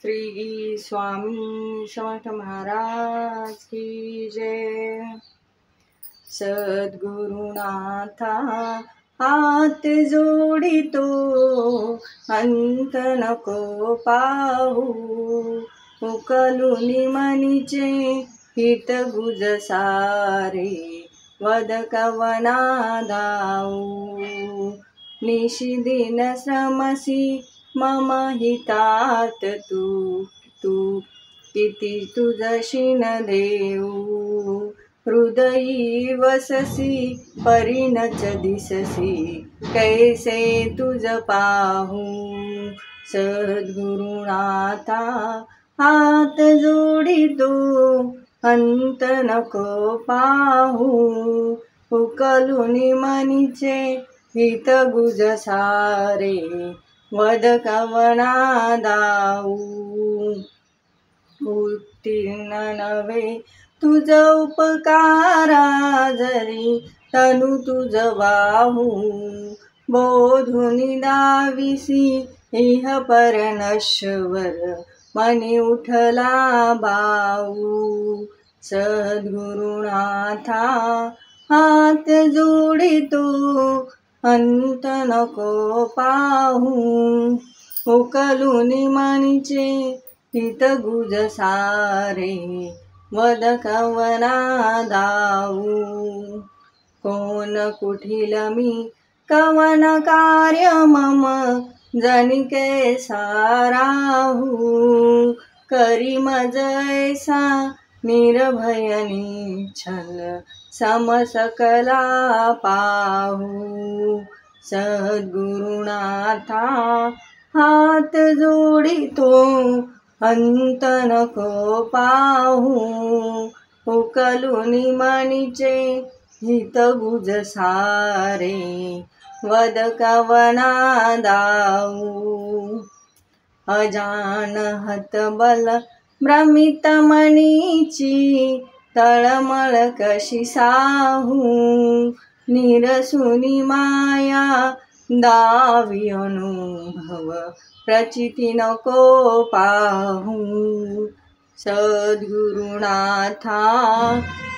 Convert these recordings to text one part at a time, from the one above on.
श्री स्वामी समर्थ महाराज की जय। सद्गुरुनाथा हात जोडितो अंत नको पाहू, उकलुनी मनीचे हित गुज सारे वद कवना दाऊ। निशिदिन श्रमसी मम हितात तू किती तुझशीन देऊ। हृदयी वससी परिणच दिससी, कैसे तुझ पाहू। सद्गुरुनाथा हात जोडितो अंत नको पाहू, उकलुनी मनीचे हित गुज सारे वद कवना दाऊ। उत्तीर्ण नव्हे तुझ उपकारा जरी तनु तुझ वाहू, बोधुनी दाविसी इह पर नश्वर मनी उठला बाऊ। सद्गुरुनाथा हात जोडितो अंत नको पाहू, उकलुनी मनीचे हित गुज सारे वद कवना दाऊ। कोण कुठील मी कवन कार्य मम जनिके साराहू, करी मज ऐसा निर्भय निश्चल समसकला पाहू। सद्गुरुनाथा हात जोडितो अंत नको पाहू, उकलुनी मनीचे हित गुज सारे वद कवना दाऊ। अजान हतबल भ्रमित मनीची तळमळ कशी साहू, निरसुनी माया दावी अनुभव प्रचिती नको पाहू। सद्गुरुनाथा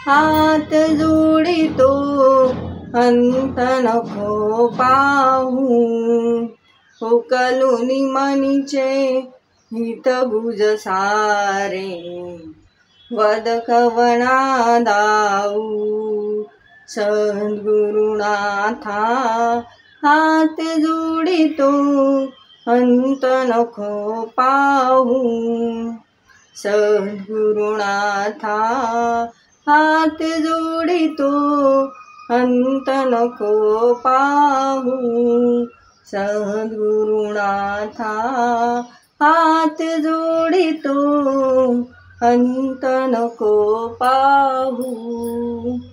हात जोडितो अंत नको पाहू, उकलुनी मनीचे हित गुज सारे वद कवना दाऊ। सद्गुरुनाथा हात जोडितो अंत नको पाहू, सद्गुरुनाथा हात जोडितो अंत नको पाहू। सद्गुरुनाथा हात जोडितो अंत नको पाहू।